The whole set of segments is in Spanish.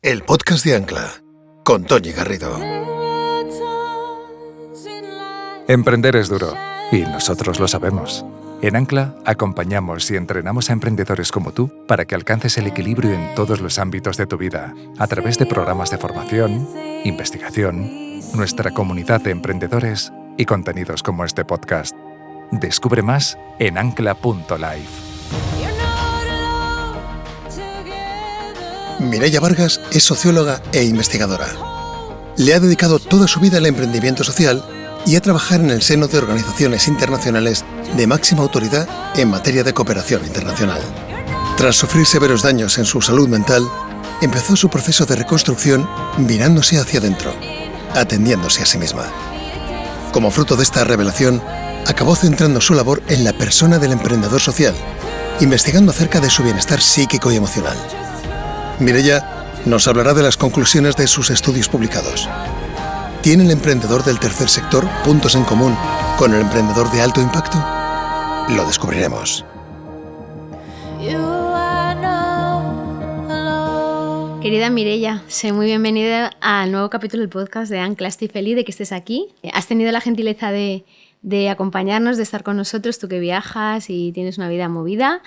el podcast de Ancla, con Toñi Garrido. Emprender es duro, y nosotros lo sabemos. En Ancla acompañamos y entrenamos a emprendedores como tú para que alcances el equilibrio en todos los ámbitos de tu vida, a través de programas de formación, investigación, nuestra comunidad de emprendedores y contenidos como este podcast. Descubre más en ancla.life. Mireia Vargas es socióloga e investigadora. Le ha dedicado toda su vida al emprendimiento social y a trabajar en el seno de organizaciones internacionales de máxima autoridad en materia de cooperación internacional. Tras sufrir severos daños en su salud mental, empezó su proceso de reconstrucción mirándose hacia adentro, atendiéndose a sí misma. Como fruto de esta revelación, acabó centrando su labor en la persona del emprendedor social, investigando acerca de su bienestar psíquico y emocional. Mireia nos hablará de las conclusiones de sus estudios publicados. ¿Tiene el emprendedor del tercer sector puntos en común con el emprendedor de alto impacto? Lo descubriremos. Querida Mireia, sé muy bienvenida al nuevo capítulo del podcast de Ancla. Estoy feliz de que estés aquí. Has tenido la gentileza de acompañarnos, de estar con nosotros, tú que viajas y tienes una vida movida.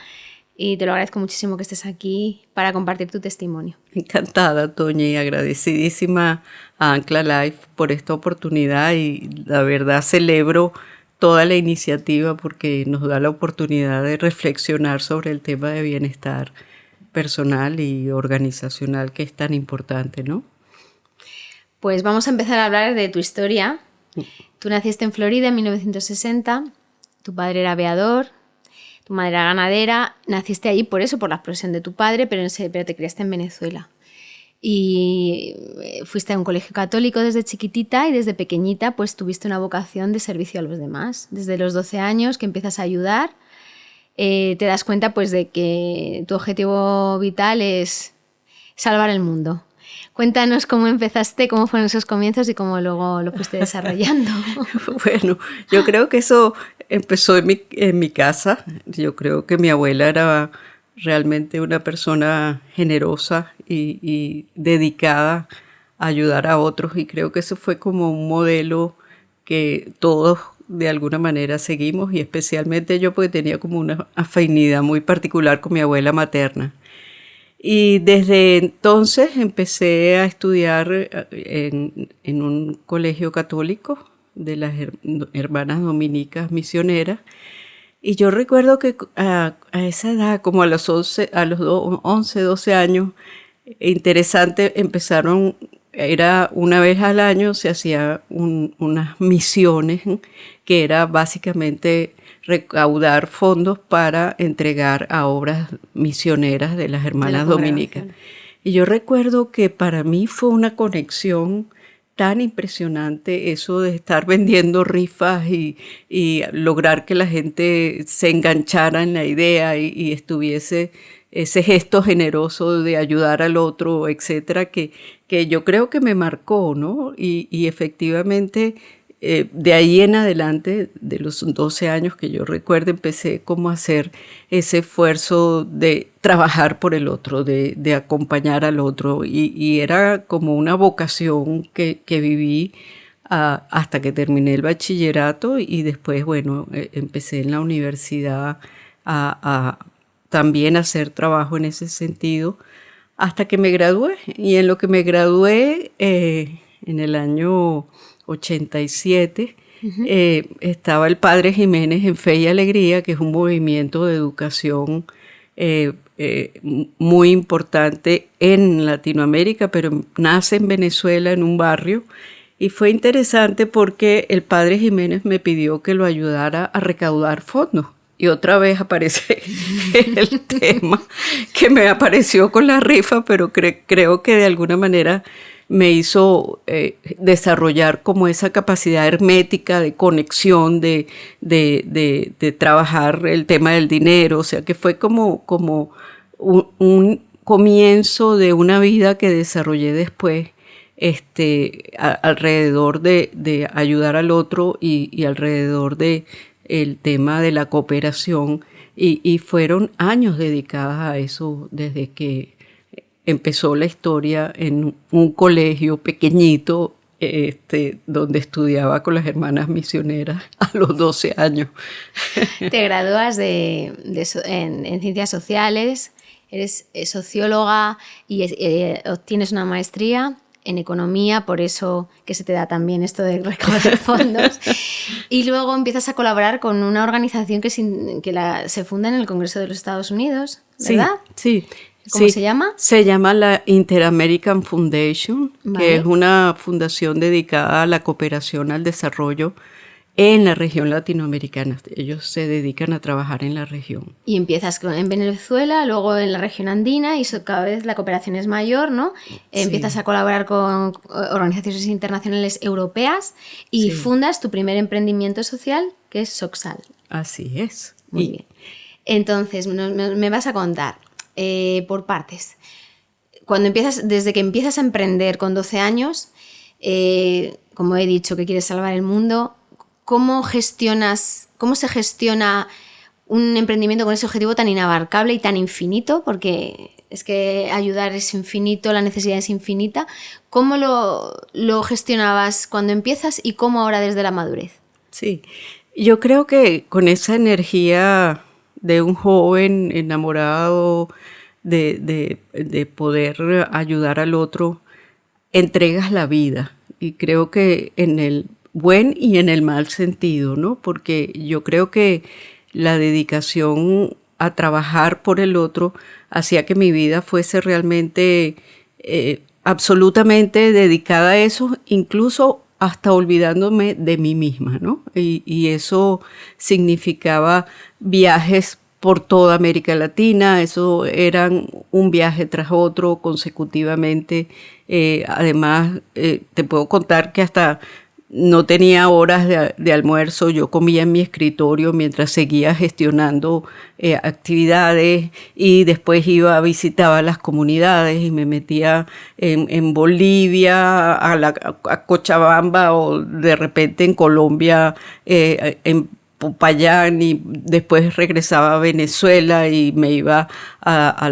Y te lo agradezco muchísimo que estés aquí para compartir tu testimonio. Encantada, Toña, y agradecidísima a Ancla Life por esta oportunidad, y la verdad celebro toda la iniciativa porque nos da la oportunidad de reflexionar sobre el tema de bienestar personal y organizacional que es tan importante, ¿no? Pues vamos a empezar a hablar de tu historia. Tú naciste en Florida en 1960, tu padre era aviador, tu madre era ganadera, naciste allí por la explosión de tu padre, pero te criaste en Venezuela. Y fuiste a un colegio católico desde chiquitita y desde pequeñita pues tuviste una vocación de servicio a los demás. Desde los 12 años que empiezas a ayudar, te das cuenta pues de que tu objetivo vital es salvar el mundo. Cuéntanos cómo empezaste, cómo fueron esos comienzos y cómo luego lo fuiste desarrollando. Bueno, yo creo que eso empezó en mi casa. Yo creo que mi abuela era realmente una persona generosa y dedicada a ayudar a otros, y creo que eso fue como un modelo que todos de alguna manera seguimos, y especialmente yo porque tenía como una afinidad muy particular con mi abuela materna. Y desde entonces empecé a estudiar en un colegio católico de las hermanas dominicas misioneras. Y yo recuerdo que a esa edad, como a los 11, 12 años, interesante, era una vez al año se hacían unas misiones que era básicamente recaudar fondos para entregar a obras misioneras de las hermanas dominicas. Y yo recuerdo que para mí fue una conexión tan impresionante eso de estar vendiendo rifas y lograr que la gente se enganchara en la idea y estuviese ese gesto generoso de ayudar al otro, etcétera, que yo creo que me marcó, ¿no? Y efectivamente de ahí en adelante, de los 12 años que yo recuerdo, empecé como a hacer ese esfuerzo de trabajar por el otro, de acompañar al otro, y era como una vocación que viví hasta que terminé el bachillerato, y después, bueno, empecé en la universidad a también hacer trabajo en ese sentido, hasta que me gradué. Y en lo que me gradué, en el año 87, estaba el Padre Jiménez en Fe y Alegría, que es un movimiento de educación muy importante en Latinoamérica, pero nace en Venezuela, en un barrio. Y fue interesante porque el Padre Jiménez me pidió que lo ayudara a recaudar fondos. Y otra vez aparece el tema que me apareció con la rifa, pero creo que de alguna manera me hizo desarrollar como esa capacidad hermética de conexión, de trabajar el tema del dinero. O sea, que fue como un comienzo de una vida que desarrollé después, alrededor de ayudar al otro y alrededor de el tema de la cooperación, y fueron años dedicadas a eso desde que empezó la historia en un colegio pequeñito, donde estudiaba con las hermanas misioneras a los 12 años. Te gradúas en ciencias sociales, eres socióloga y obtienes una maestría en economía, por eso que se te da también esto de recaudar fondos. Y luego empiezas a colaborar con una organización que se funda en el Congreso de los Estados Unidos, ¿verdad? Sí. ¿Cómo se llama? Se llama la Inter-American Foundation, Vale. que es una fundación dedicada a la cooperación al desarrollo en la región latinoamericana. Ellos se dedican a trabajar en la región. Y empiezas en Venezuela, luego en la región andina, y cada vez la cooperación es mayor, ¿no? Empiezas a colaborar con organizaciones internacionales europeas y fundas tu primer emprendimiento social, que es Soxal. Así es. Muy bien. Entonces, me vas a contar por partes. Desde que empiezas a emprender con 12 años, como he dicho, que quieres salvar el mundo, ¿cómo se gestiona un emprendimiento con ese objetivo tan inabarcable y tan infinito? Porque es que ayudar es infinito, la necesidad es infinita. ¿Cómo lo gestionabas cuando empiezas y cómo ahora desde la madurez? Sí, yo creo que con esa energía de un joven enamorado de poder ayudar al otro, entregas la vida. Y creo que en el buen y en el mal sentido, ¿no? Porque yo creo que la dedicación a trabajar por el otro hacía que mi vida fuese realmente absolutamente dedicada a eso, incluso hasta olvidándome de mí misma, ¿no? Y eso significaba viajes por toda América Latina, eso eran un viaje tras otro consecutivamente. Además, te puedo contar que hasta no tenía horas de almuerzo, yo comía en mi escritorio mientras seguía gestionando actividades, y después visitaba las comunidades y me metía en Bolivia, a Cochabamba, o de repente en Colombia, en Popayán, y después regresaba a Venezuela y me iba a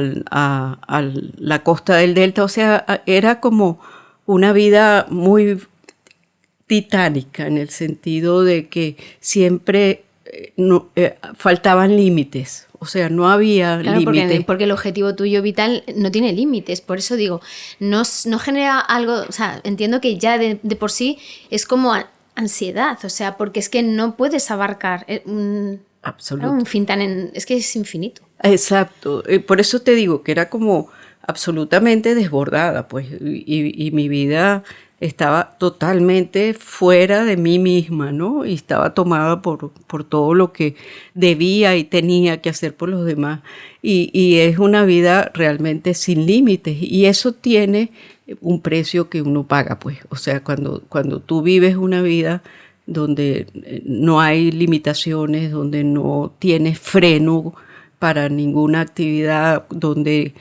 la costa del Delta. O sea, era como una vida muy titánica, en el sentido de que siempre faltaban límites. O sea, no había límites. Porque el objetivo tuyo vital no tiene límites. Por eso digo, no genera algo. O sea, entiendo que ya de por sí es como ansiedad. O sea, porque es que no puedes abarcar un fin es que es infinito. Exacto. Por eso te digo que era como absolutamente desbordada, pues, y mi vida estaba totalmente fuera de mí misma, ¿no? Y estaba tomada por todo lo que debía y tenía que hacer por los demás. Y es una vida realmente sin límites. Y eso tiene un precio que uno paga, pues. O sea, cuando tú vives una vida donde no hay limitaciones, donde no tienes freno para ninguna actividad, donde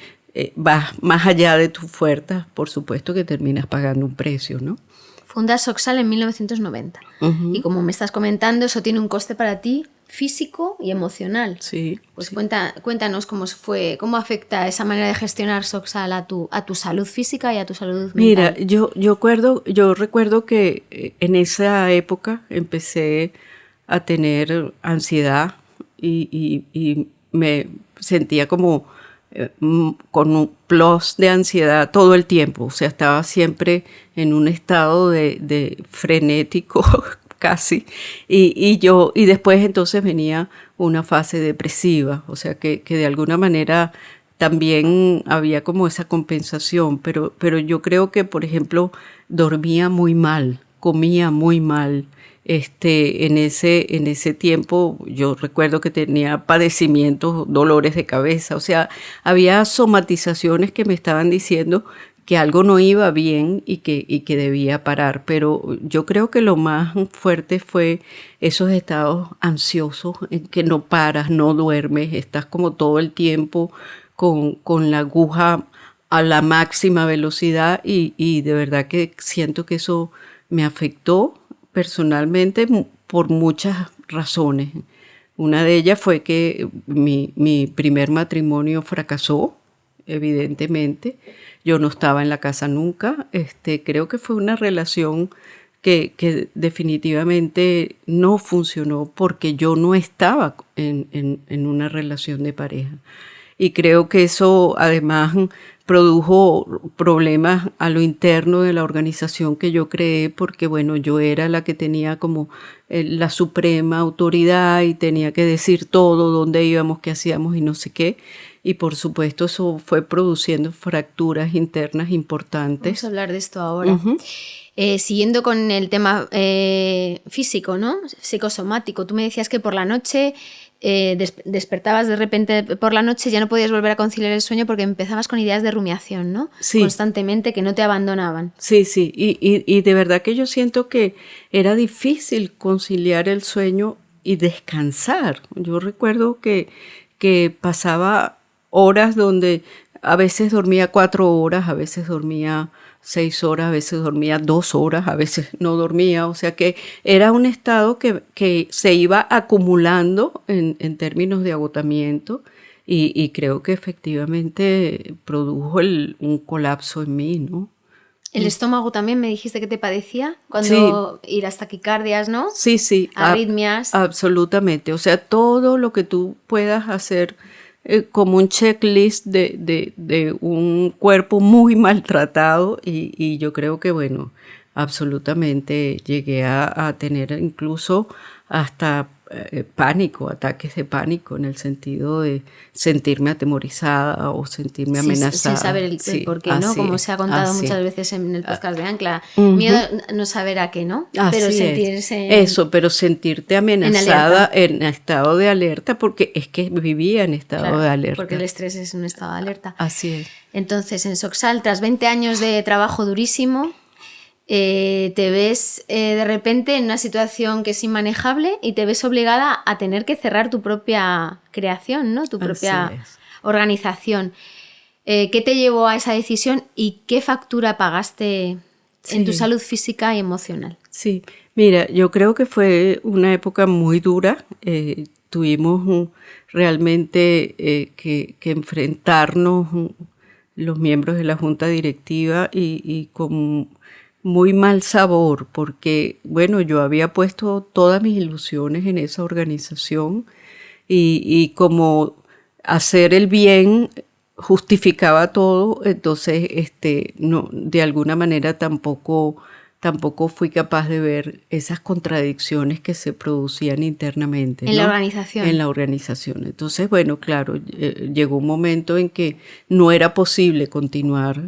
vas más allá de tus fuerzas, por supuesto que terminas pagando un precio, ¿no? Fundas Soxal en 1990. Uh-huh. Y como me estás comentando, eso tiene un coste para ti físico y emocional. Sí. Pues sí. Cuéntanos cómo afecta esa manera de gestionar Soxal a tu salud física y a tu salud mental. Mira, yo recuerdo que en esa época empecé a tener ansiedad y me sentía como con un plus de ansiedad todo el tiempo. O sea, estaba siempre en un estado de frenético casi, y después entonces venía una fase depresiva. O sea, que de alguna manera también había como esa compensación, pero yo creo que, por ejemplo, dormía muy mal, comía muy mal. En ese tiempo yo recuerdo que tenía padecimientos, dolores de cabeza. O sea, había somatizaciones que me estaban diciendo que algo no iba bien y que debía parar. Pero yo creo que lo más fuerte fue esos estados ansiosos en que no paras, no duermes, estás como todo el tiempo con la aguja a la máxima velocidad, y de verdad que siento que eso me afectó personalmente por muchas razones. Una de ellas fue que mi primer matrimonio fracasó. evidentemente. Yo no estaba en la casa nunca. Creo que fue una relación que definitivamente no funcionó porque yo no estaba en una relación de pareja. Y creo que eso además produjo problemas a lo interno de la organización que yo creé, porque bueno, yo era la que tenía como la suprema autoridad y tenía que decir todo, dónde íbamos, qué hacíamos y no sé qué. Y por supuesto eso fue produciendo fracturas internas importantes. Vamos a hablar de esto ahora. Siguiendo con el tema físico, ¿no? Psicosomático. Tú me decías que por la noche despertabas de repente por la noche, ya no podías volver a conciliar el sueño porque empezabas con ideas de rumiación, ¿no? Sí. Constantemente, que no te abandonaban. Sí, sí. Y de verdad que yo siento que era difícil conciliar el sueño y descansar. Yo recuerdo que pasaba horas donde a veces dormía 4 horas, a veces dormía 6 horas, a veces dormía 2 horas, a veces no dormía. O sea que era un estado que se iba acumulando en términos de agotamiento y creo que efectivamente produjo un colapso en mí, ¿no? El estómago también me dijiste que te padecía cuando ir las taquicardias, ¿no? Sí, sí. Arritmias. Absolutamente. O sea, todo lo que tú puedas hacer como un checklist de un cuerpo muy maltratado y yo creo que, bueno, absolutamente llegué a tener incluso hasta pánico, ataques de pánico, en el sentido de sentirme atemorizada o sentirme amenazada. Sin saber el por qué, ¿no? Como se ha contado muchas veces en el podcast de Ancla. Miedo no saber a qué, ¿no? Pero sentirse... Eso, pero sentirte amenazada en estado de alerta, porque es que vivía en estado de alerta. Porque el estrés es un estado de alerta. Así es. Entonces, en Socsal, tras 20 años de trabajo durísimo, te ves de repente en una situación que es inmanejable y te ves obligada a tener que cerrar tu propia creación, ¿no? Tu propia organización. ¿Qué te llevó a esa decisión y qué factura pagaste en tu salud física y emocional? Sí, mira, yo creo que fue una época muy dura. Tuvimos realmente que enfrentarnos los miembros de la junta directiva y con muy mal sabor, porque, bueno, yo había puesto todas mis ilusiones en esa organización y como hacer el bien justificaba todo, entonces no, de alguna manera tampoco fui capaz de ver esas contradicciones que se producían internamente. En la organización. En la organización. Entonces, bueno, claro, llegó un momento en que no era posible continuar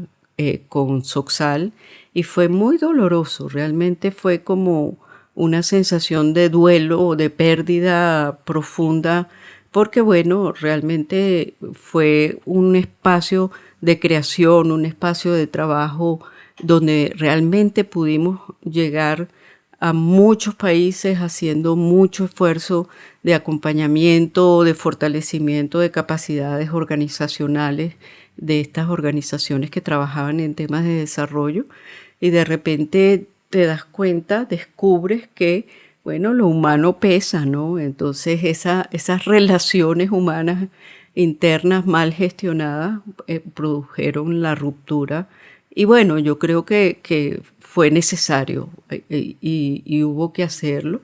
con Socsal y fue muy doloroso. Realmente fue como una sensación de duelo o de pérdida profunda, porque bueno, realmente fue un espacio de creación, un espacio de trabajo donde realmente pudimos llegar a muchos países haciendo mucho esfuerzo de acompañamiento, de fortalecimiento de capacidades organizacionales de estas organizaciones que trabajaban en temas de desarrollo, y de repente te das cuenta, descubres que, bueno, lo humano pesa, ¿no? Entonces esas relaciones humanas internas mal gestionadas produjeron la ruptura. Y bueno, yo creo que fue necesario y hubo que hacerlo.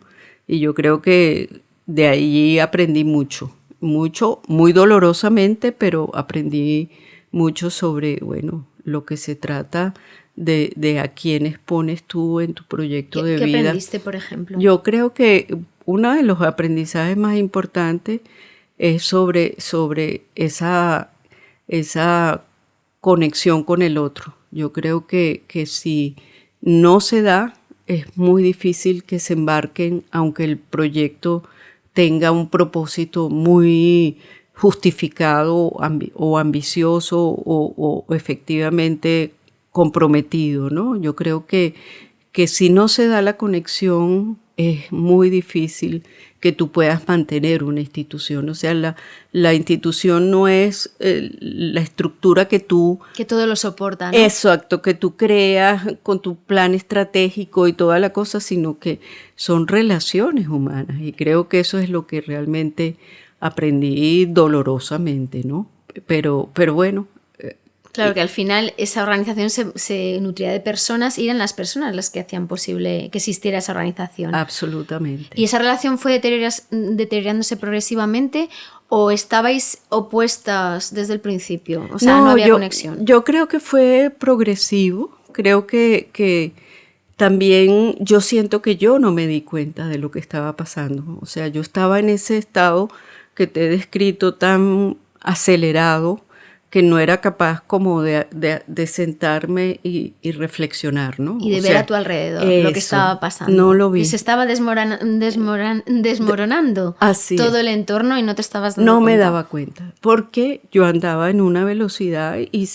Y yo creo que de ahí aprendí mucho, muy dolorosamente, pero aprendí mucho sobre, bueno, lo que se trata de a quiénes pones tú en tu proyecto de vida. ¿Qué aprendiste, por ejemplo? Yo creo que uno de los aprendizajes más importantes es sobre esa conexión con el otro. Yo creo que si no se da, es muy difícil que se embarquen, aunque el proyecto tenga un propósito muy justificado o ambicioso o efectivamente comprometido, ¿no? Yo creo que si no se da la conexión, es muy difícil que tú puedas mantener una institución. O sea, la institución no es la estructura que tú... Que todo lo soporta, ¿no? Exacto, que tú creas con tu plan estratégico y toda la cosa, sino que son relaciones humanas. Y creo que eso es lo que realmente aprendí dolorosamente, ¿no? Pero bueno, Claro que al final esa organización se nutría de personas y eran las personas las que hacían posible que existiera esa organización. Absolutamente. ¿Y esa relación fue deteriorándose progresivamente o estabais opuestas desde el principio? O sea, no había conexión. Yo creo que fue progresivo. Creo que también yo siento que yo no me di cuenta de lo que estaba pasando. O sea, yo estaba en ese estado que te he descrito tan acelerado que no era capaz como de sentarme y reflexionar, ¿no? Y de ver a tu alrededor lo que estaba pasando. No lo vi. Que se estaba desmoronando todo el entorno y no te estabas dando cuenta. No me daba cuenta, porque yo andaba en una velocidad y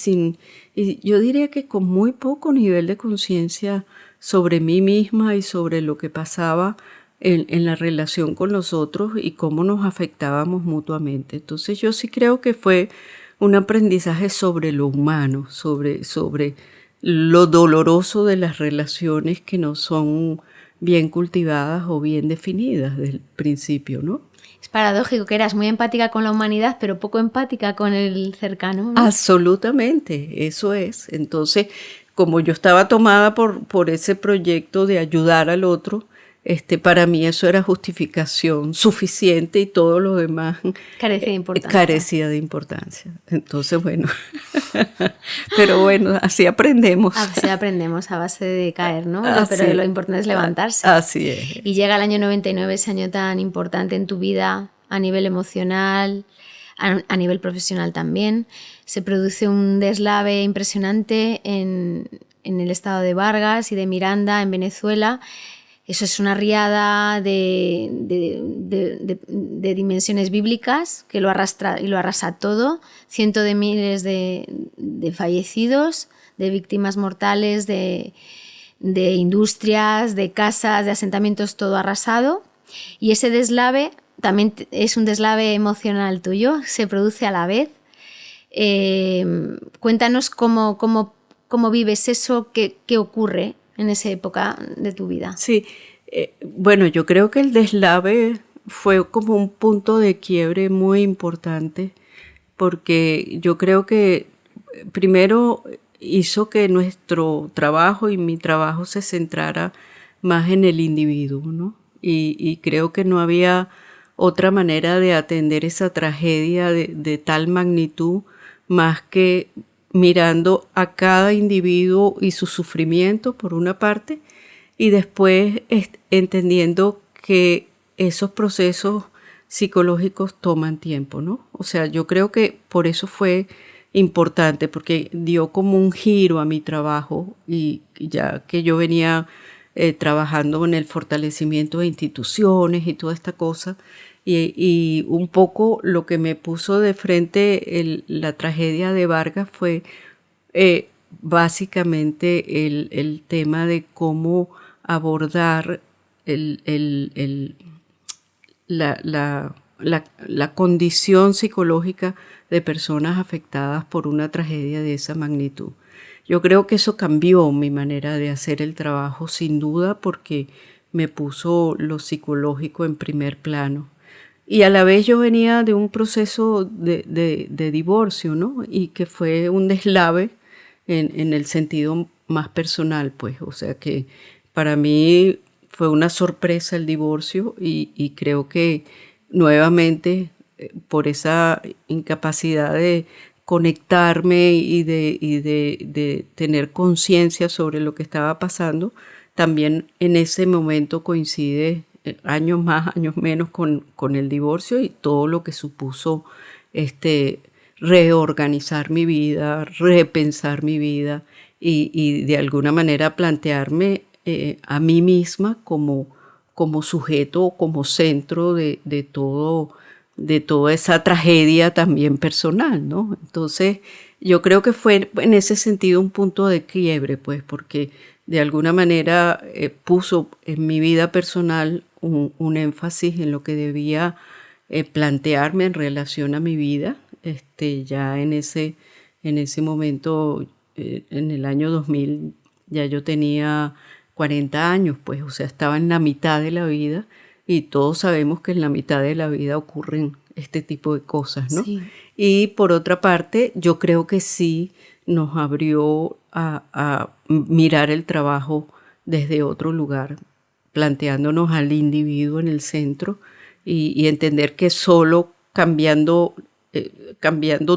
yo diría que con muy poco nivel de conciencia sobre mí misma y sobre lo que pasaba en la relación con los otros y cómo nos afectábamos mutuamente. Entonces yo sí creo que fue un aprendizaje sobre lo humano, sobre lo doloroso de las relaciones que no son bien cultivadas o bien definidas desde el principio, ¿no? Es paradójico que eras muy empática con la humanidad, pero poco empática con el cercano, ¿no? Absolutamente, eso es. Entonces, como yo estaba tomada por ese proyecto de ayudar al otro, para mí eso era justificación suficiente y todo lo demás carecía de importancia. Entonces, bueno, pero bueno, así aprendemos. Así aprendemos a base de caer, ¿no? Pero lo importante es levantarse. Así es. Y llega el año 99, ese año tan importante en tu vida a nivel emocional, a nivel profesional también. Se produce un deslave impresionante en el estado de Vargas y de Miranda, en Venezuela. Eso es una riada de dimensiones bíblicas que lo arrastra y lo arrasa todo. Cientos de miles de fallecidos, de víctimas mortales, de industrias, de casas, de asentamientos, todo arrasado. Y ese deslave también es un deslave emocional tuyo, se produce a la vez. Cuéntanos cómo vives eso, qué ocurre en esa época de tu vida. Sí, bueno, yo creo que el deslave fue como un punto de quiebre muy importante, porque yo creo que primero hizo que nuestro trabajo y mi trabajo se centrara más en el individuo, ¿no? Y creo que no había otra manera de atender esa tragedia de tal magnitud más que mirando a cada individuo y su sufrimiento por una parte y después entendiendo que esos procesos psicológicos toman tiempo, ¿no? O sea, yo creo que por eso fue importante, porque dio como un giro a mi trabajo y ya que yo venía trabajando en el fortalecimiento de instituciones y toda esta cosa, y un poco lo que me puso de frente la tragedia de Vargas fue básicamente el tema de cómo abordar la condición psicológica de personas afectadas por una tragedia de esa magnitud. Yo creo que eso cambió mi manera de hacer el trabajo, sin duda, porque me puso lo psicológico en primer plano. Y a la vez yo venía de un proceso de divorcio, ¿no? Y que fue un deslave en el sentido más personal, pues. O sea que para mí fue una sorpresa el divorcio y creo que nuevamente por esa incapacidad de conectarme y de tener conciencia sobre lo que estaba pasando, también en ese momento coincide años más, años menos con el divorcio y todo lo que supuso reorganizar mi vida, repensar mi vida y de alguna manera plantearme a mí misma como sujeto, como centro de toda esa tragedia también personal, ¿no? Entonces yo creo que fue en ese sentido un punto de quiebre, pues, porque de alguna manera puso en mi vida personal un énfasis en lo que debía plantearme en relación a mi vida. Ya en ese momento, en el año 2000, ya yo tenía 40 años, pues, o sea, estaba en la mitad de la vida y todos sabemos que en la mitad de la vida ocurren este tipo de cosas, ¿no? Sí. Y por otra parte, yo creo que sí nos abrió a mirar el trabajo desde otro lugar, planteándonos al individuo en el centro y entender que solo cambiando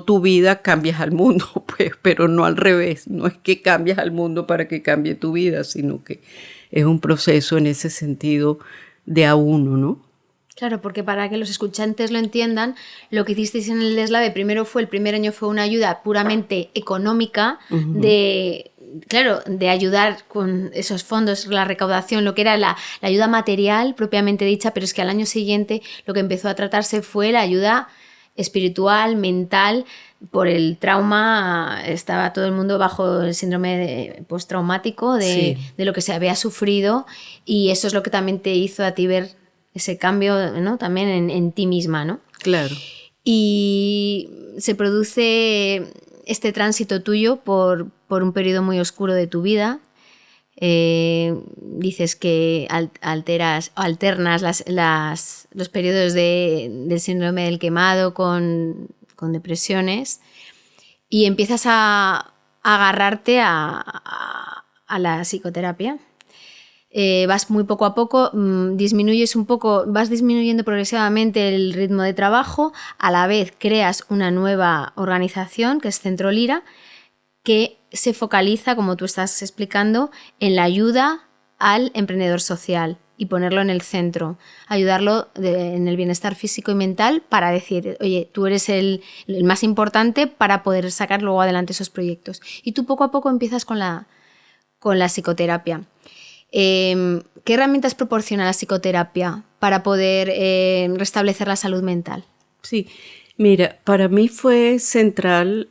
tu vida cambias al mundo, pues, pero no al revés. No es que cambias al mundo para que cambie tu vida, sino que es un proceso en ese sentido de a uno, ¿no? Claro, porque para que los escuchantes lo entiendan, lo que hicisteis en el Deslave el primer año fue una ayuda puramente económica de ayudar con esos fondos, la recaudación, lo que era la ayuda material propiamente dicha, pero es que al año siguiente lo que empezó a tratarse fue la ayuda espiritual, mental. Por el trauma estaba todo el mundo bajo el síndrome postraumático de lo que se había sufrido, y eso es lo que también te hizo a ti ver ese cambio, ¿no? También en ti misma, ¿no? Claro. Y se produce este tránsito tuyo por un periodo muy oscuro de tu vida. Dices que alternas los periodos del síndrome del quemado con depresiones, y empiezas a agarrarte a la psicoterapia. Vas muy poco a poco, vas disminuyendo progresivamente el ritmo de trabajo, a la vez creas una nueva organización que es Centro Lira, que se focaliza, como tú estás explicando, en la ayuda al emprendedor social y ponerlo en el centro, ayudarlo en el bienestar físico y mental, para decir, oye, tú eres el más importante para poder sacar luego adelante esos proyectos. Y tú poco a poco empiezas con la psicoterapia. ¿Qué herramientas proporciona la psicoterapia para poder restablecer la salud mental? Sí, mira, para mí fue central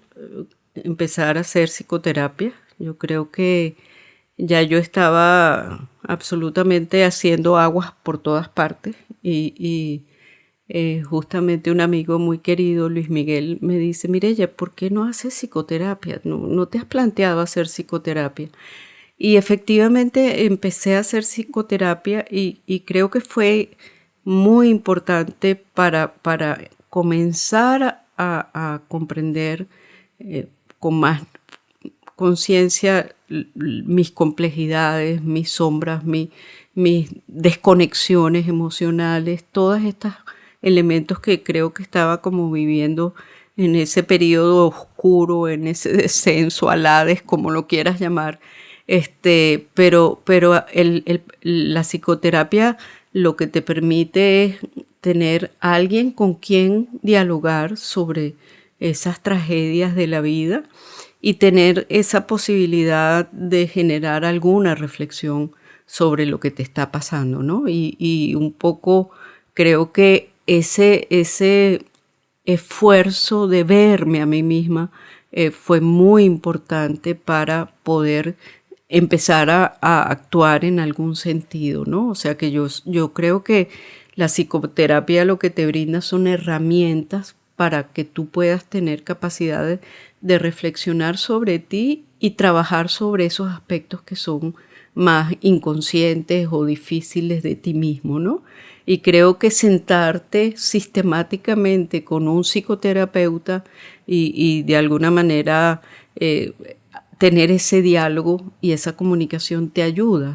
empezar a hacer psicoterapia. Yo creo que ya yo estaba absolutamente haciendo aguas por todas partes y justamente un amigo muy querido, Luis Miguel, me dice, Mireya, ¿por qué no haces psicoterapia? ¿No te has planteado hacer psicoterapia? Y efectivamente empecé a hacer psicoterapia y creo que fue muy importante para comenzar a comprender con más conciencia mis complejidades, mis sombras, mis desconexiones emocionales, todos estos elementos que creo que estaba como viviendo en ese periodo oscuro, en ese descenso al Hades, como lo quieras llamar. Pero la psicoterapia lo que te permite es tener a alguien con quien dialogar sobre esas tragedias de la vida y tener esa posibilidad de generar alguna reflexión sobre lo que te está pasando, ¿no? Y un poco creo que ese esfuerzo de verme a mí misma fue muy importante para poder empezar a actuar en algún sentido, ¿no? O sea que yo creo que la psicoterapia lo que te brinda son herramientas para que tú puedas tener capacidad de reflexionar sobre ti y trabajar sobre esos aspectos que son más inconscientes o difíciles de ti mismo, ¿no? Y creo que sentarte sistemáticamente con un psicoterapeuta y de alguna manera tener ese diálogo y esa comunicación te ayuda.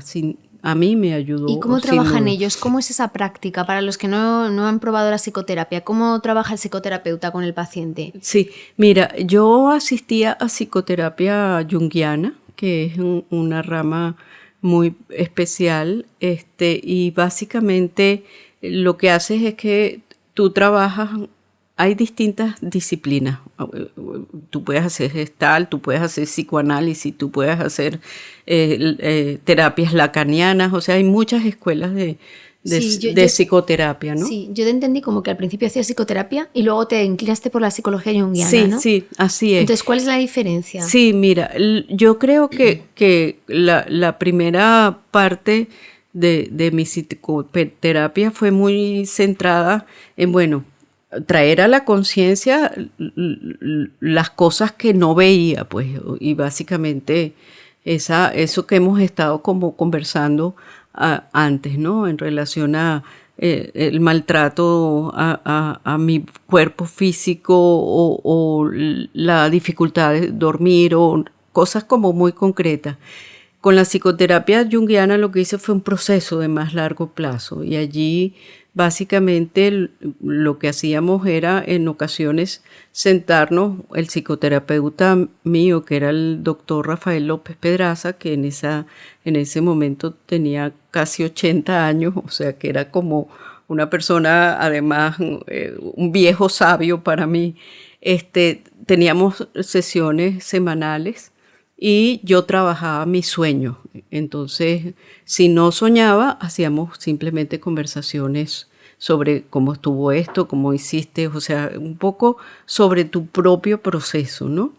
A mí me ayudó. ¿Y cómo trabajan ellos? ¿Cómo es esa práctica? Para los que no han probado la psicoterapia, ¿cómo trabaja el psicoterapeuta con el paciente? Sí, mira, yo asistía a psicoterapia junguiana, que es una rama muy especial, y básicamente lo que haces es que tú trabajas. Hay distintas disciplinas. Tú puedes hacer gestal, tú puedes hacer psicoanálisis, tú puedes hacer terapias lacanianas. O sea, hay muchas escuelas de psicoterapia, ¿no? Sí, yo te entendí como que al principio hacías psicoterapia y luego te inclinaste por la psicología junguiana, sí, ¿no? Sí, así es. Entonces, ¿cuál es la diferencia? Sí, mira, yo creo que la primera parte de mi psicoterapia fue muy centrada en, traer a la conciencia las cosas que no veía, pues, y básicamente eso que hemos estado como conversando antes, ¿no? En relación a el maltrato a mi cuerpo físico o la dificultad de dormir o cosas como muy concretas. Con la psicoterapia junguiana lo que hice fue un proceso de más largo plazo y allí básicamente lo que hacíamos era en ocasiones sentarnos, el psicoterapeuta mío, que era el doctor Rafael López Pedraza, que en ese momento tenía casi 80 años, o sea que era como una persona, además un viejo sabio para mí. Teníamos sesiones semanales y yo trabajaba mis sueños. Entonces, si no soñaba, hacíamos simplemente conversaciones sobre cómo estuvo esto, cómo hiciste, o sea, un poco sobre tu propio proceso, ¿no?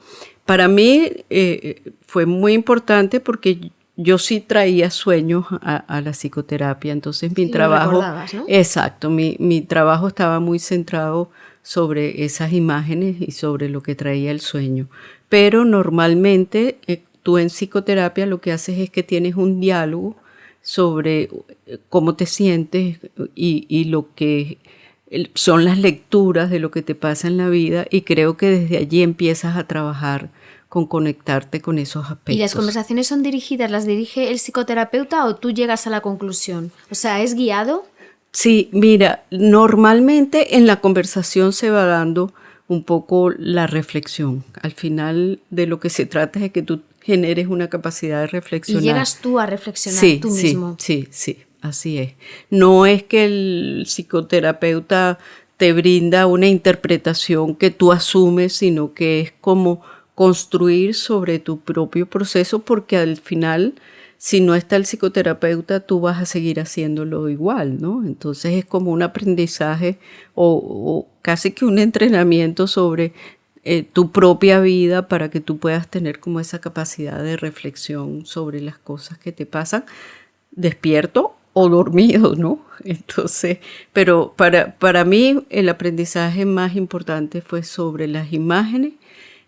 Para mí fue muy importante porque yo sí traía sueños a la psicoterapia, entonces mi trabajo... Lo recordabas, ¿no? Exacto, mi trabajo estaba muy centrado sobre esas imágenes y sobre lo que traía el sueño. Pero normalmente tú en psicoterapia lo que haces es que tienes un diálogo sobre cómo te sientes y lo que son las lecturas de lo que te pasa en la vida, y creo que desde allí empiezas a trabajar con conectarte con esos aspectos. ¿Y las conversaciones son dirigidas, las dirige el psicoterapeuta o tú llegas a la conclusión? O sea, ¿es guiado? Sí, mira, normalmente en la conversación se va dando un poco la reflexión. Al final de lo que se trata es de que tú generes una capacidad de reflexionar. Y llegas tú a reflexionar tú mismo. Sí, así es. No es que el psicoterapeuta te brinda una interpretación que tú asumes, sino que es como construir sobre tu propio proceso, porque al final, si no está el psicoterapeuta, tú vas a seguir haciéndolo igual, ¿no? Entonces es como un aprendizaje o casi que un entrenamiento sobre tu propia vida para que tú puedas tener como esa capacidad de reflexión sobre las cosas que te pasan, despierto o dormido, ¿no? Entonces, pero para mí el aprendizaje más importante fue sobre las imágenes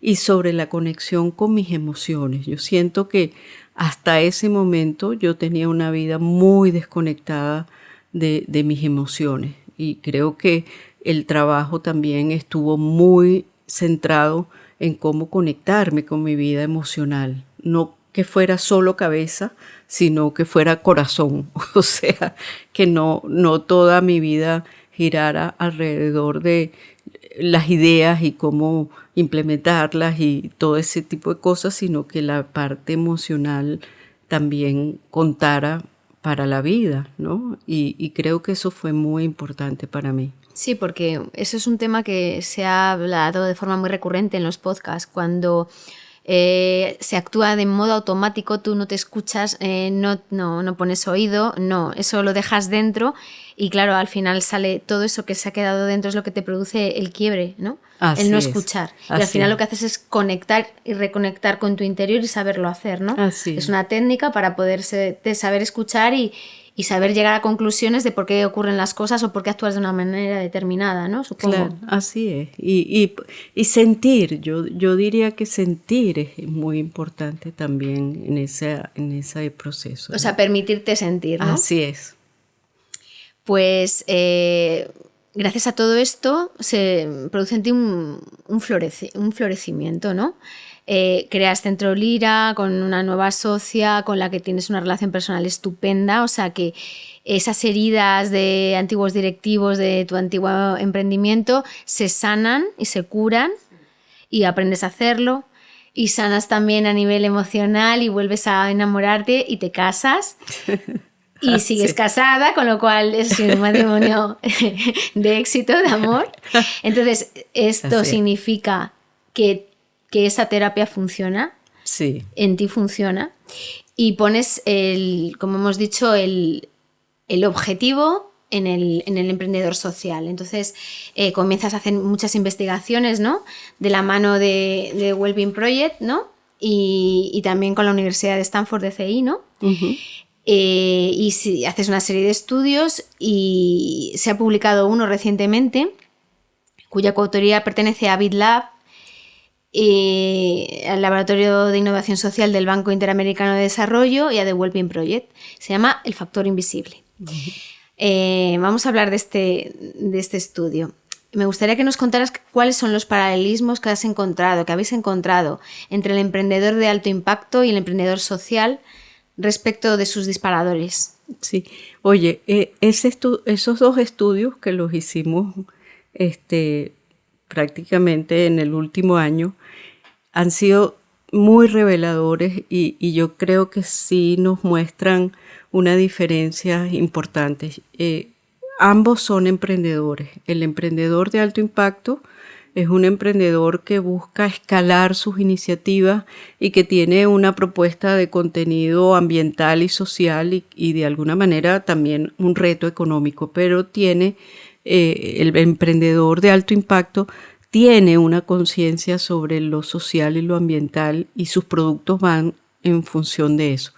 y sobre la conexión con mis emociones. Yo siento que hasta ese momento yo tenía una vida muy desconectada de mis emociones, y creo que el trabajo también estuvo muy centrado en cómo conectarme con mi vida emocional. No que fuera solo cabeza, sino que fuera corazón. O sea, que no toda mi vida girara alrededor de las ideas y cómo implementarlas y todo ese tipo de cosas, sino que la parte emocional también contara para la vida, ¿no? Y creo que eso fue muy importante para mí. Sí, porque eso es un tema que se ha hablado de forma muy recurrente en los podcasts. Cuando se actúa de modo automático, tú no te escuchas, no pones oído, no, eso lo dejas dentro y claro, al final sale todo eso que se ha quedado dentro, es lo que te produce el quiebre, ¿no? Así el no es. escuchar. Y Así al final es. lo que haces es conectar y reconectar con tu interior y saberlo hacer, ¿no? Así es es. una técnica para poder saber escuchar y saber llegar a conclusiones de por qué ocurren las cosas o por qué actúas de una manera determinada, ¿no? Supongo. Claro, así es. Y sentir, yo diría que sentir es muy importante también en ese proceso, ¿no? O sea, permitirte sentir, ¿no? Así es. Pues gracias a todo esto se produce en ti un florecimiento, ¿no? Creas Centro Lira con una nueva socia con la que tienes una relación personal estupenda, o sea que esas heridas de antiguos directivos de tu antiguo emprendimiento se sanan y se curan y aprendes a hacerlo y sanas también a nivel emocional y vuelves a enamorarte y te casas. Y sigues casada, con lo cual es un matrimonio de éxito, de amor. Entonces, esto significa que esa terapia funciona, sí, en ti funciona, y pones, como hemos dicho, el objetivo en el emprendedor social. Entonces, comienzas a hacer muchas investigaciones, ¿no? De la mano de Wellbeing Project, ¿no? Y también con la Universidad de Stanford de CI, ¿no? Uh-huh. Y si haces una serie de estudios y se ha publicado uno recientemente cuya coautoría pertenece a BitLab, al Laboratorio de Innovación Social del Banco Interamericano de Desarrollo y a The Wellbeing Project. Se llama El Factor Invisible. Uh-huh. Vamos a hablar de este estudio. Me gustaría que nos contaras cuáles son los paralelismos que habéis encontrado entre el emprendedor de alto impacto y el emprendedor social respecto de sus disparadores. Sí, oye, esos dos estudios que los hicimos prácticamente en el último año han sido muy reveladores y yo creo que sí nos muestran una diferencia importante. Ambos son emprendedores. El emprendedor de alto impacto es un emprendedor que busca escalar sus iniciativas y que tiene una propuesta de contenido ambiental y social y de alguna manera también un reto económico, pero tiene el emprendedor de alto impacto tiene una conciencia sobre lo social y lo ambiental y sus productos van en función de eso.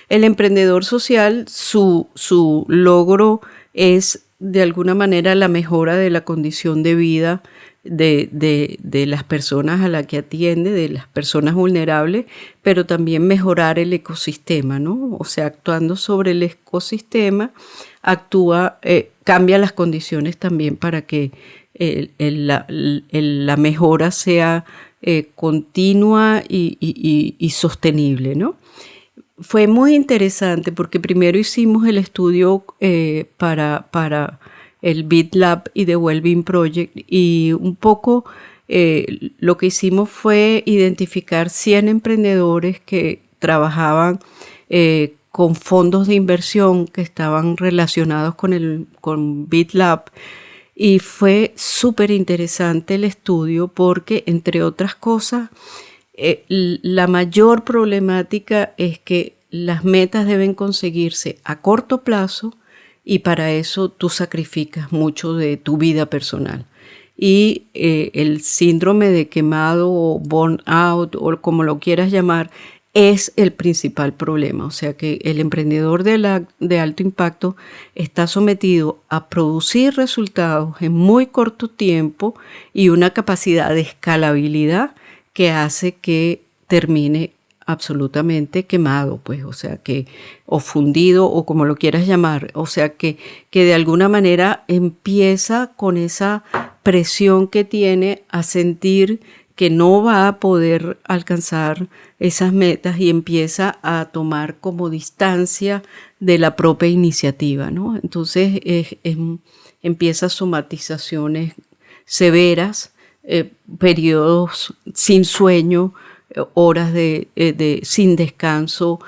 El emprendedor social, su logro es de alguna manera la mejora de la condición de vida de las personas a las que atiende, de las personas vulnerables, pero también mejorar el ecosistema, ¿no? O sea, actuando sobre el ecosistema, cambia las condiciones también para que la mejora sea continua y sostenible, ¿no? Fue muy interesante porque primero hicimos el estudio para el BitLab y The Wellbeing Project y un poco lo que hicimos fue identificar 100 emprendedores que trabajaban con fondos de inversión que estaban relacionados con BitLab. Y fue súper interesante el estudio porque, entre otras cosas, la mayor problemática es que las metas deben conseguirse a corto plazo y para eso tú sacrificas mucho de tu vida personal. Y el síndrome de quemado o burnout o como lo quieras llamar es el principal problema. O sea que el emprendedor de alto impacto está sometido a producir resultados en muy corto tiempo y una capacidad de escalabilidad que hace que termine absolutamente quemado, pues, o sea que, o fundido, o como lo quieras llamar, o sea que de alguna manera empieza con esa presión que tiene a sentir que no va a poder alcanzar esas metas y empieza a tomar como distancia de la propia iniciativa, ¿no? Entonces empieza somatizaciones severas, periodos sin sueño, horas sin descanso,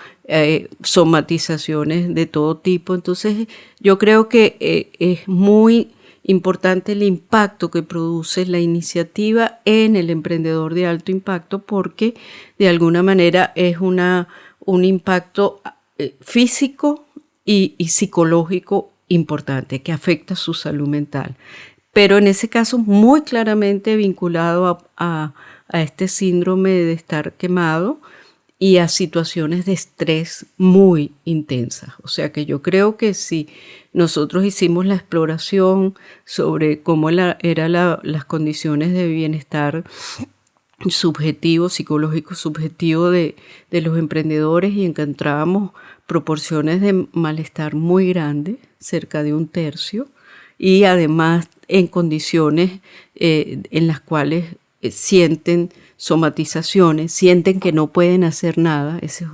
somatizaciones de todo tipo. Entonces yo creo que es muy importante el impacto que produce la iniciativa en el emprendedor de alto impacto porque de alguna manera es un impacto físico y psicológico importante que afecta su salud mental. Pero en ese caso muy claramente vinculado a este síndrome de estar quemado y a situaciones de estrés muy intensas. O sea que yo creo que si nosotros hicimos la exploración sobre cómo eran las condiciones de bienestar subjetivo, psicológico subjetivo de los emprendedores y encontrábamos proporciones de malestar muy grandes, cerca de 1/3, y además en condiciones en las cuales sienten somatizaciones, sienten que no pueden hacer nada. Ese es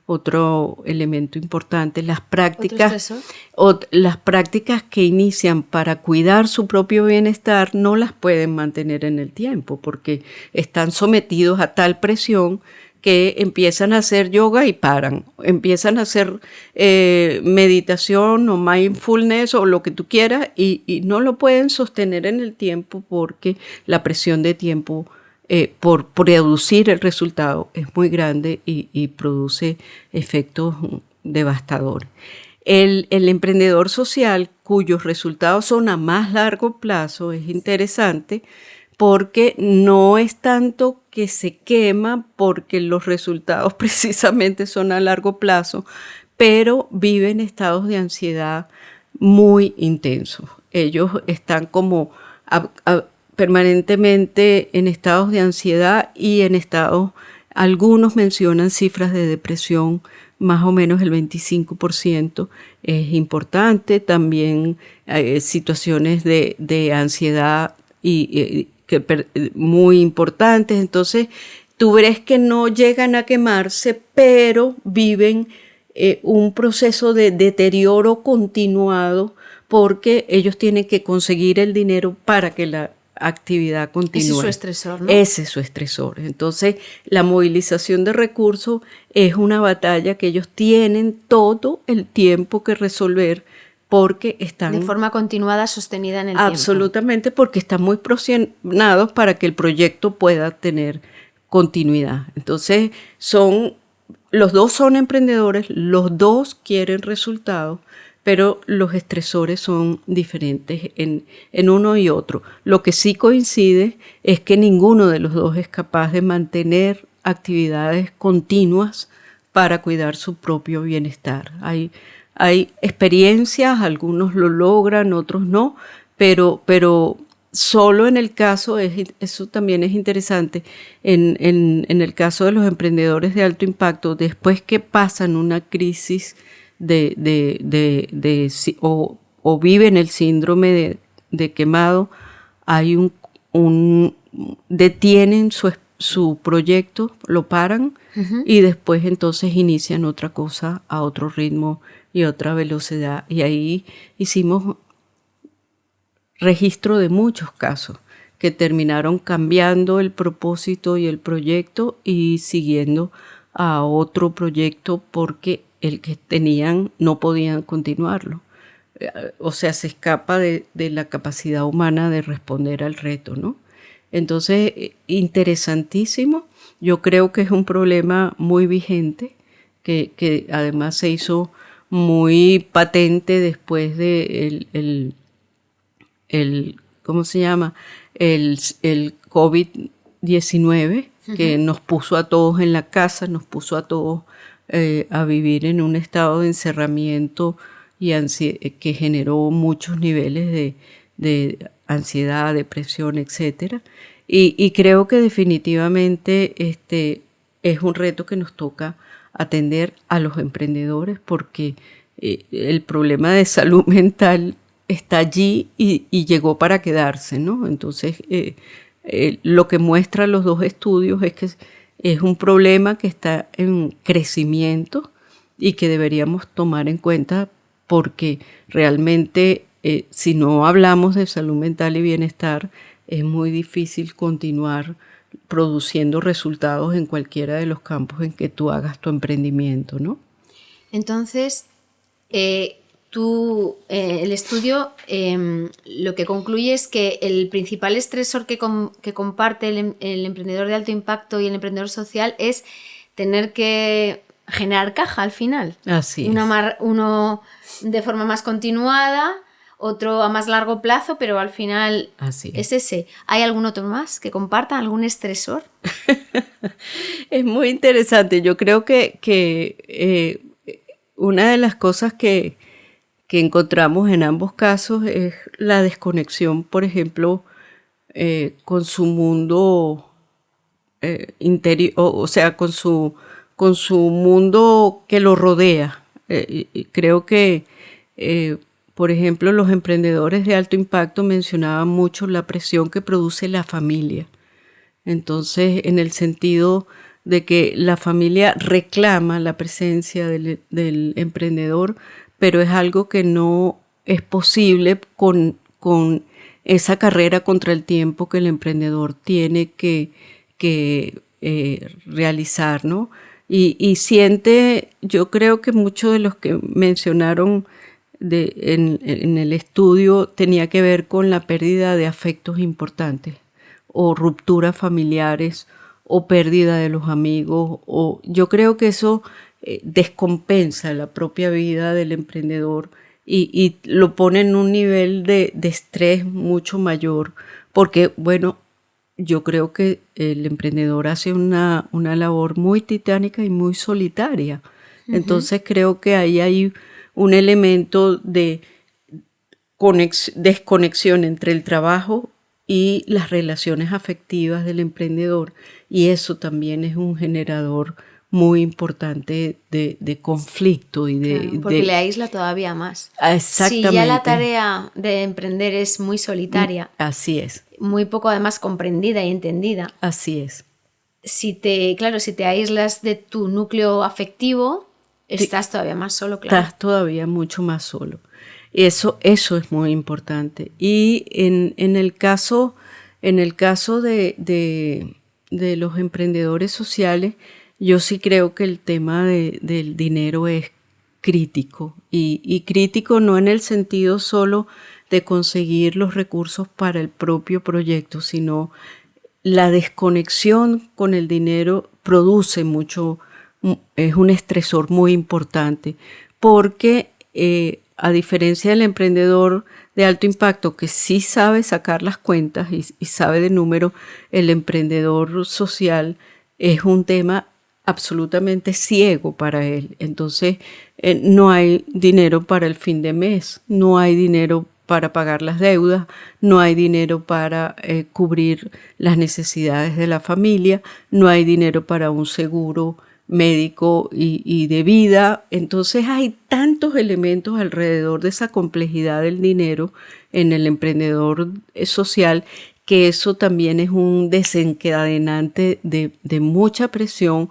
otro elemento importante. Las prácticas que inician para cuidar su propio bienestar no las pueden mantener en el tiempo porque están sometidos a tal presión que empiezan a hacer yoga y paran, empiezan a hacer meditación o mindfulness o lo que tú quieras y no lo pueden sostener en el tiempo porque la presión de tiempo por producir el resultado es muy grande y produce efectos devastadores. El emprendedor social cuyos resultados son a más largo plazo es interesante porque no es tanto que se quema porque los resultados precisamente son a largo plazo, pero viven estados de ansiedad muy intensos. Ellos están como permanentemente en estados de ansiedad y en estados Algunos mencionan cifras de depresión, más o menos el 25% es importante. También situaciones de ansiedad muy importantes. Entonces, tú ves que no llegan a quemarse, pero viven un proceso de deterioro continuado porque ellos tienen que conseguir el dinero para que la actividad continúe. Ese es su estresor, ¿no? Ese es su estresor. Entonces, la movilización de recursos es una batalla que ellos tienen todo el tiempo que resolver porque están... De forma continuada, sostenida en el absolutamente, tiempo. Porque están muy presionados para que el proyecto pueda tener continuidad. Entonces, los dos son emprendedores, los dos quieren resultados, pero los estresores son diferentes en uno y otro. Lo que sí coincide es que ninguno de los dos es capaz de mantener actividades continuas para cuidar su propio bienestar. Hay experiencias, algunos lo logran, otros no, pero solo en el caso, eso también es interesante, en el caso de los emprendedores de alto impacto, después que pasan una crisis o viven el síndrome de quemado, hay detienen su proyecto, lo paran y después entonces inician otra cosa a otro ritmo y otra velocidad. Y ahí hicimos registro de muchos casos que terminaron cambiando el propósito y el proyecto y siguiendo a otro proyecto porque el que tenían no podían continuarlo. O sea, se escapa de la capacidad humana de responder al reto, ¿no? Entonces, interesantísimo. Yo creo que es un problema muy vigente, que además se hizo muy patente después de ¿cómo se llama? El COVID-19, que nos puso a todos en la casa, nos puso a todos a vivir en un estado de encerramiento y que generó muchos niveles de ansiedad, depresión, etc. Y creo que definitivamente es un reto que nos toca atender a los emprendedores porque el problema de salud mental está allí y llegó para quedarse, ¿no? Entonces, lo que muestran los dos estudios es que es un problema que está en crecimiento y que deberíamos tomar en cuenta porque realmente si no hablamos de salud mental y bienestar, es muy difícil continuar produciendo resultados en cualquiera de los campos en que tú hagas tu emprendimiento, ¿no? Entonces, el estudio lo que concluye es que el principal estresor que comparte el emprendedor de alto impacto y el emprendedor social es tener que generar caja al final. Así es. Uno de forma más continuada, otro a más largo plazo, pero al final es ese. ¿Hay algún otro más que compartan algún estresor? Es muy interesante. Yo creo que una de las cosas que encontramos en ambos casos es la desconexión, por ejemplo, con su mundo interior, o sea, con su mundo que lo rodea. Creo que, por ejemplo, los emprendedores de alto impacto mencionaban mucho la presión que produce la familia. Entonces, en el sentido de que la familia reclama la presencia del emprendedor, pero es algo que no es posible con esa carrera contra el tiempo que el emprendedor tiene que realizar, ¿no? Y siente, yo creo que muchos de los que mencionaron en el estudio tenía que ver con la pérdida de afectos importantes o rupturas familiares o pérdida de los amigos. Yo creo que eso descompensa la propia vida del emprendedor y lo pone en un nivel de estrés mucho mayor porque, bueno, yo creo que el emprendedor hace una labor muy titánica y muy solitaria. Uh-huh. Entonces creo que ahí hay un elemento de desconexión entre el trabajo y las relaciones afectivas del emprendedor, y eso también es un generador muy importante de conflicto y Claro, porque le aísla todavía más. Exactamente. Si ya la tarea de emprender es muy solitaria, así es, muy poco además comprendida y entendida, así es. si te aíslas de tu núcleo afectivo, estás todavía más solo, claro. Estás todavía mucho más solo. Eso es muy importante. Y en el caso de los emprendedores sociales, yo sí creo que el tema del dinero es crítico. Y crítico no en el sentido solo de conseguir los recursos para el propio proyecto, sino la desconexión con el dinero produce mucho, es un estresor muy importante, porque a diferencia del emprendedor de alto impacto que sí sabe sacar las cuentas y sabe de número, el emprendedor social es un tema absolutamente ciego para él. Entonces no hay dinero para el fin de mes, no hay dinero para pagar las deudas, no hay dinero para cubrir las necesidades de la familia, no hay dinero para un seguro médico y de vida. Entonces hay tantos elementos alrededor de esa complejidad del dinero en el emprendedor social, que eso también es un desencadenante de mucha presión,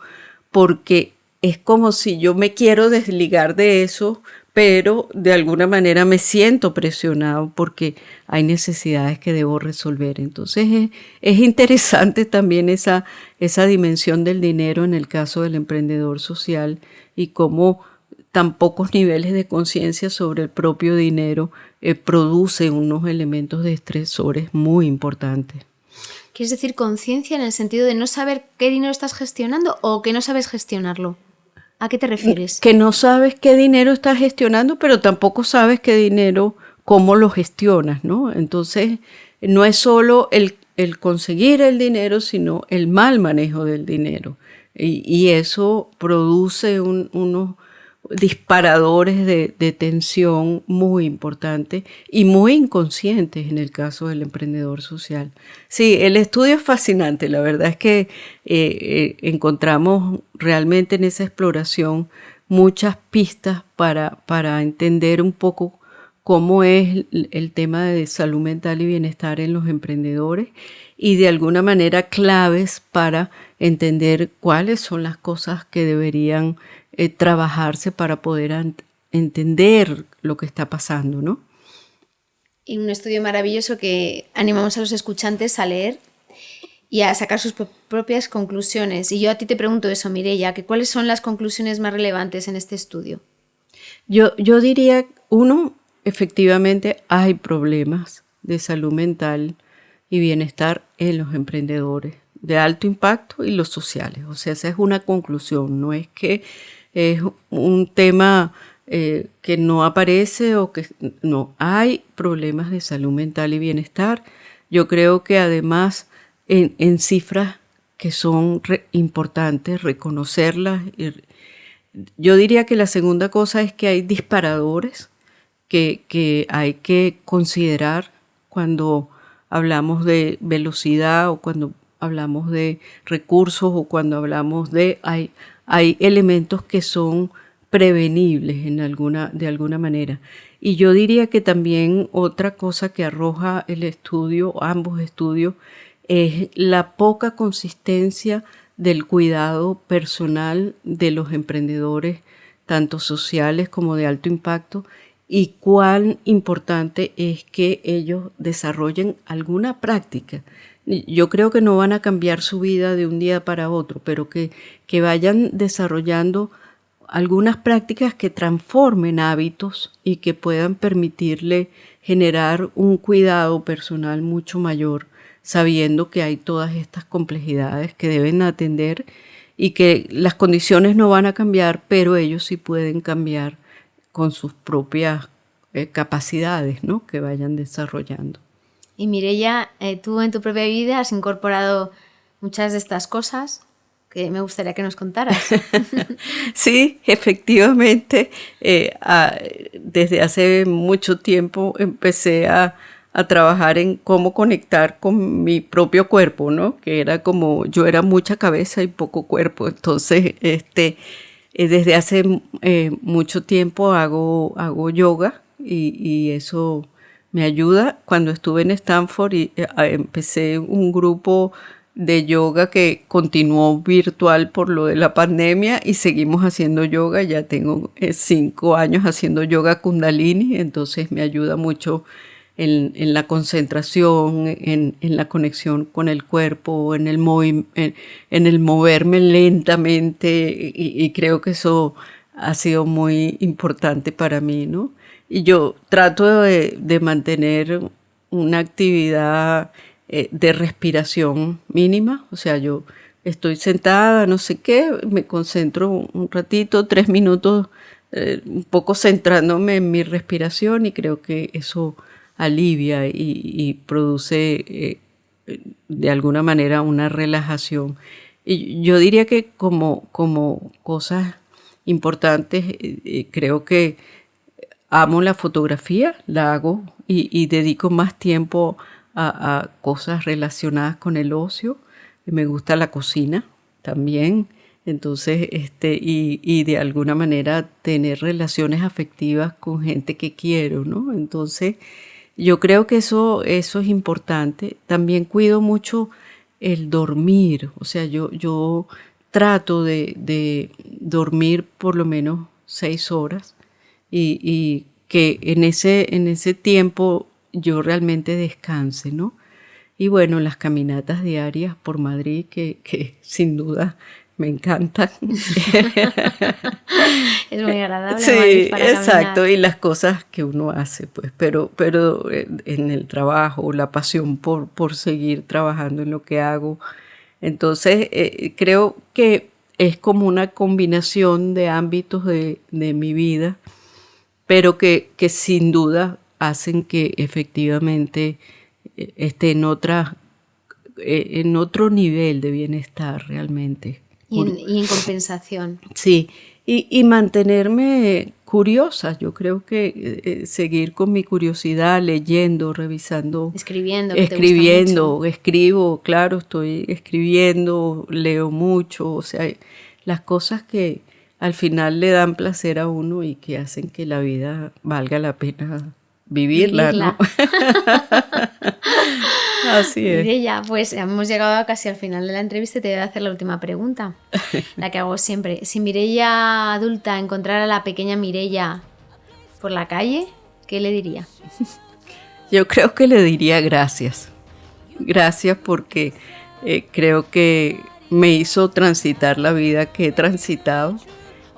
porque es como si yo me quiero desligar de eso, pero de alguna manera me siento presionado porque hay necesidades que debo resolver. Entonces es interesante también esa dimensión del dinero en el caso del emprendedor social, y cómo tan pocos niveles de conciencia sobre el propio dinero produce unos elementos de estresores muy importantes. ¿Quieres decir conciencia en el sentido de no saber qué dinero estás gestionando o que no sabes gestionarlo? ¿A qué te refieres? Que no sabes qué dinero estás gestionando, pero tampoco sabes qué dinero, cómo lo gestionas, ¿no? Entonces, no es solo el conseguir el dinero, sino el mal manejo del dinero. Y eso produce unos disparadores de tensión muy importantes y muy inconscientes en el caso del emprendedor social. Sí, el estudio es fascinante. La verdad es que encontramos realmente en esa exploración muchas pistas para entender un poco cómo es el tema de salud mental y bienestar en los emprendedores, y de alguna manera claves para entender cuáles son las cosas que deberían trabajarse para poder entender lo que está pasando, ¿no? Y un estudio maravilloso que animamos a los escuchantes a leer y a sacar sus propias conclusiones. Y yo a ti te pregunto eso, Mireia, que ¿cuáles son las conclusiones más relevantes en este estudio? Yo diría, uno, efectivamente hay problemas de salud mental y bienestar en los emprendedores de alto impacto y los sociales. O sea, esa es una conclusión, no es que es un tema que no aparece o que no, hay problemas de salud mental y bienestar. Yo creo que además en cifras que son importantes reconocerlas. Yo diría que la segunda cosa es que hay disparadores que hay que considerar cuando hablamos de velocidad o cuando hablamos de recursos o cuando hablamos de... Hay elementos que son prevenibles de alguna manera. Y yo diría que también otra cosa que arroja el estudio, ambos estudios, es la poca consistencia del cuidado personal de los emprendedores, tanto sociales como de alto impacto, y cuán importante es que ellos desarrollen alguna práctica. Yo creo que no van a cambiar su vida de un día para otro, pero que vayan desarrollando algunas prácticas que transformen hábitos y que puedan permitirle generar un cuidado personal mucho mayor, sabiendo que hay todas estas complejidades que deben atender y que las condiciones no van a cambiar, pero ellos sí pueden cambiar con sus propias capacidades, ¿no?, que vayan desarrollando. Y Mireia, tú en tu propia vida has incorporado muchas de estas cosas que me gustaría que nos contaras. Sí, efectivamente, desde hace mucho tiempo empecé a a trabajar en cómo conectar con mi propio cuerpo, ¿no? Que era como, yo era mucha cabeza y poco cuerpo. Entonces, desde hace mucho tiempo hago yoga y eso me ayuda. Cuando estuve en Stanford empecé un grupo de yoga que continuó virtual por lo de la pandemia y seguimos haciendo yoga. Ya tengo 5 años haciendo yoga Kundalini, entonces me ayuda mucho en la concentración, en la conexión con el cuerpo, en el moverme lentamente y creo que eso ha sido muy importante para mí, ¿no? Y yo trato de mantener una actividad de respiración mínima, o sea, yo estoy sentada, no sé qué, me concentro un ratito, 3 minutos, un poco centrándome en mi respiración y creo que eso alivia y produce de alguna manera una relajación. Y yo diría que como cosas importantes, creo que amo la fotografía, la hago y dedico más tiempo a cosas relacionadas con el ocio. Me gusta la cocina también, entonces y de alguna manera tener relaciones afectivas con gente que quiero, ¿no? Entonces yo creo que eso es importante. También cuido mucho el dormir, o sea, yo trato de dormir por lo menos 6 horas y que en ese tiempo yo realmente descanse, ¿no? Y bueno, las caminatas diarias por Madrid que sin duda me encantan. Es muy agradable. Sí, Madrid para exacto, caminar. y las cosas que uno hace, pues, pero en el trabajo, la pasión por seguir trabajando en lo que hago. Entonces, creo que es como una combinación de ámbitos de mi vida, pero que sin duda hacen que efectivamente esté en otro nivel de bienestar realmente. Y en compensación. Sí, y mantenerme curiosa. Yo creo que seguir con mi curiosidad, leyendo, revisando. Escribiendo, que te gusta mucho. Escribo, claro, estoy escribiendo, leo mucho, o sea, las cosas que al final le dan placer a uno y que hacen que la vida valga la pena vivirla. ¿No? Así es. Mireia, pues hemos llegado casi al final de la entrevista y te voy a hacer la última pregunta, la que hago siempre. Si Mireia adulta encontrara a la pequeña Mireia por la calle, ¿qué le diría? Yo creo que le diría gracias. Gracias porque creo que me hizo transitar la vida que he transitado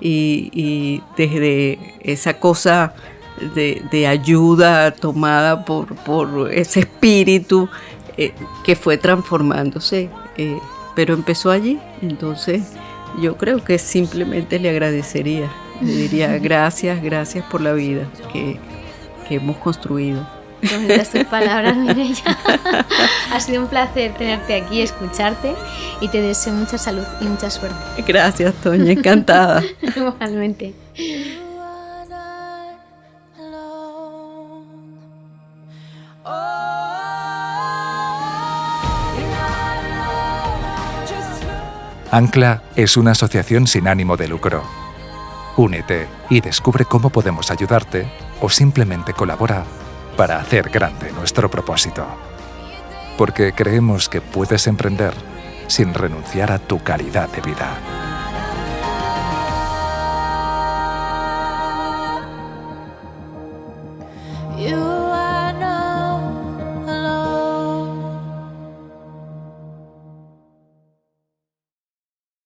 y desde esa cosa de ayuda tomada por ese espíritu que fue transformándose, pero empezó allí. Entonces yo creo que simplemente le agradecería, le diría gracias por la vida que hemos construido. Bonitas tus palabras, Mireia. Ha sido un placer tenerte aquí, escucharte y te deseo mucha salud y mucha suerte. Gracias, Toña, encantada. Igualmente. Ancla es una asociación sin ánimo de lucro. Únete y descubre cómo podemos ayudarte o simplemente colabora para hacer grande nuestro propósito. Porque creemos que puedes emprender sin renunciar a tu calidad de vida.